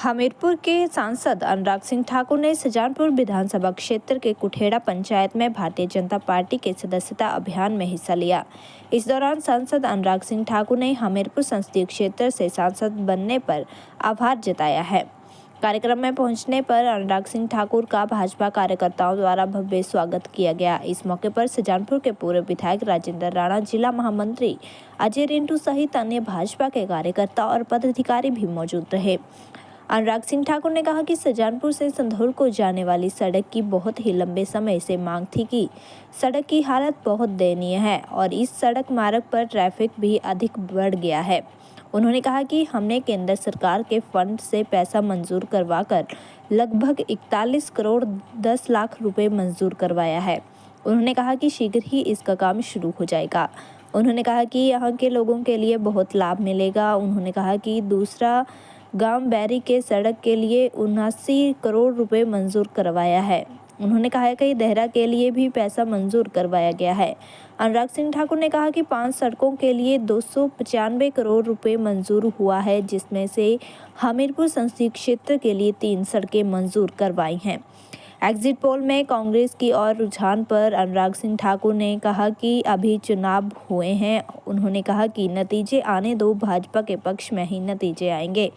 हमीरपुर के सांसद अनुराग सिंह ठाकुर ने सुजानपुर विधानसभा क्षेत्र के कुठेड़ा पंचायत में भारतीय जनता पार्टी के सदस्यता अभियान में हिस्सा लिया। इस दौरान सांसद अनुराग सिंह ठाकुर ने हमीरपुर संसदीय क्षेत्र से सांसद बनने पर आभार जताया है। कार्यक्रम में पहुंचने पर अनुराग सिंह ठाकुर का भाजपा कार्यकर्ताओं द्वारा भव्य स्वागत किया गया। इस मौके पर सुजानपुर के पूर्व विधायक राजेंद्र राणा, जिला महामंत्री अजय रिंटू सहित अन्य भाजपा के कार्यकर्ता और पदाधिकारी भी मौजूद रहे। अनुराग सिंह ठाकुर ने कहा कि सुजानपुर से संधौल को जाने वाली सड़क की बहुत ही लंबे समय से मांग थी कि सड़क की हालत बहुत दयनीय है और इस सड़क मार्ग पर ट्रैफिक भी अधिक बढ़ गया है। उन्होंने कहा कि हमने केंद्र सरकार के फंड से पैसा मंजूर करवाकर लगभग 41 करोड़ 10 लाख रुपए मंजूर करवाया है। उन्होंने कहा कि शीघ्र ही इसका काम शुरू हो जाएगा। उन्होंने कहा कि यहाँ के लोगों के लिए बहुत लाभ मिलेगा। उन्होंने कहा कि दूसरा गांव बैरी के सड़क के लिए 79 करोड़ रुपए मंजूर करवाया है। उन्होंने कहा कि देहरा के लिए भी पैसा मंजूर करवाया गया है। अनुराग सिंह ठाकुर ने कहा कि 5 सड़कों के लिए 295 करोड़ रुपए मंजूर हुआ है, जिसमें से हमीरपुर संसदीय क्षेत्र के लिए 3 सड़कें मंजूर करवाई हैं। एग्जिट पोल में कांग्रेस की ओर रुझान पर अनुराग सिंह ठाकुर ने कहा कि अभी चुनाव हुए हैं। उन्होंने कहा कि नतीजे आने दो, भाजपा के पक्ष में ही नतीजे आएंगे।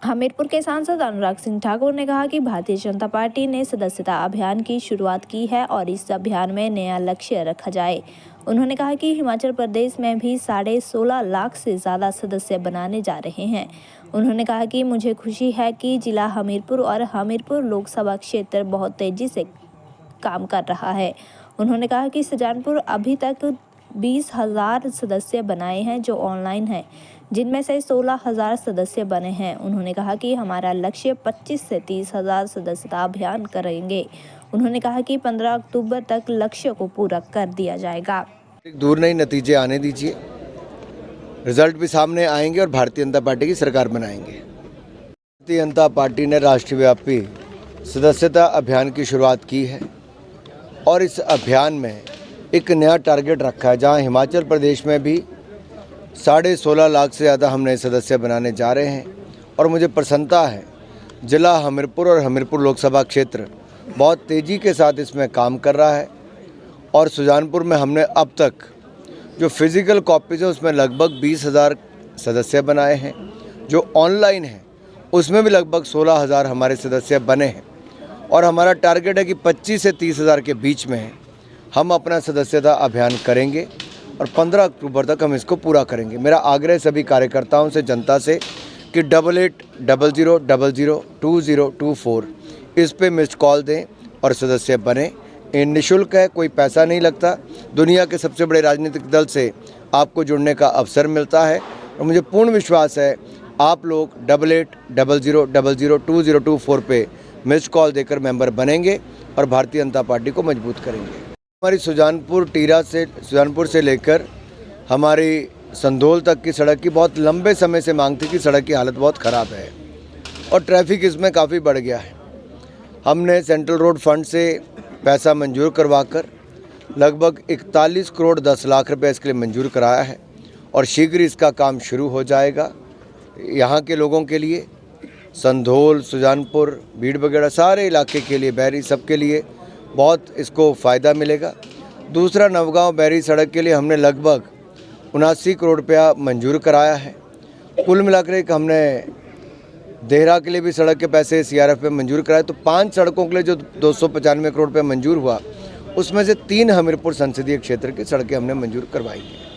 हमीरपुर के सांसद अनुराग सिंह ठाकुर ने कहा कि भारतीय जनता पार्टी ने सदस्यता अभियान की शुरुआत की है और इस अभियान में नया लक्ष्य रखा जाए। उन्होंने कहा कि हिमाचल प्रदेश में भी 16.5 लाख से ज़्यादा सदस्य बनाने जा रहे हैं। उन्होंने कहा कि मुझे खुशी है कि जिला हमीरपुर और हमीरपुर लोकसभा क्षेत्र बहुत तेज़ी से काम कर रहा है। उन्होंने कहा कि सुजानपुर अभी तक 20,000 सदस्य बनाए हैं जो ऑनलाइन हैं, जिनमें से 16,000 सदस्य बने हैं। उन्होंने कहा कि हमारा लक्ष्य 25 से 30,000 सदस्यता अभियान करेंगे। उन्होंने कहा कि 15 अक्टूबर तक लक्ष्य को पूरा कर दिया जाएगा। दूर नहीं, नतीजे आने दीजिए, रिजल्ट भी सामने आएंगे और भारतीय जनता पार्टी की सरकार बनाएंगे। भारतीय जनता पार्टी ने राष्ट्रव्यापी सदस्यता अभियान की शुरुआत की है और इस अभियान में एक नया टारगेट रखा है, जहां हिमाचल प्रदेश में भी 16.5 लाख से ज़्यादा हम नए सदस्य बनाने जा रहे हैं। और मुझे प्रसन्नता है, जिला हमीरपुर और हमीरपुर लोकसभा क्षेत्र बहुत तेज़ी के साथ इसमें काम कर रहा है। और सुजानपुर में हमने अब तक जो फिज़िकल कॉपीज़ है उसमें लगभग 20,000 सदस्य बनाए हैं। जो ऑनलाइन है उसमें भी लगभग 16,000 हमारे सदस्य बने हैं। और हमारा टारगेट है कि 25 से 30,000 के बीच में हम अपना सदस्यता अभियान करेंगे और 15 अक्टूबर तक हम इसको पूरा करेंगे। मेरा आग्रह सभी कार्यकर्ताओं से, जनता से कि 8800002024 इस पे मिस्ड कॉल दें और सदस्य बने। ये निःशुल्क है, कोई पैसा नहीं लगता। दुनिया के सबसे बड़े राजनीतिक दल से आपको जुड़ने का अवसर मिलता है और मुझे पूर्ण विश्वास है आप लोग 8800002024 पे मिस्ड कॉल देकर मेंबर बनेंगे और भारतीय जनता पार्टी को मजबूत करेंगे। हमारी सुजानपुर से लेकर हमारी संधौल तक की सड़क की बहुत लंबे समय से मांग थी कि सड़क की हालत बहुत ख़राब है और ट्रैफिक इसमें काफ़ी बढ़ गया है। हमने सेंट्रल रोड फंड से पैसा मंजूर करवाकर लगभग 41 करोड़ 10 लाख रुपए इसके लिए मंजूर कराया है और शीघ्र इसका काम शुरू हो जाएगा। यहाँ के लोगों के लिए, संधौल, सुजानपुर, भीड़ वगैरह सारे इलाके के लिए, बैरी, सबके लिए बहुत इसको फ़ायदा मिलेगा। दूसरा, नवगांव बैरी सड़क के लिए हमने लगभग 79 करोड़ रुपया मंजूर कराया है। कुल मिलाकर हमने देहरा के लिए भी सड़क के पैसे CRF पे मंजूर कराए। तो 5 सड़कों के लिए जो 295 करोड़ रुपये मंजूर हुआ, उसमें से 3 हमीरपुर संसदीय क्षेत्र की सड़कें हमने मंजूर करवाई हैं।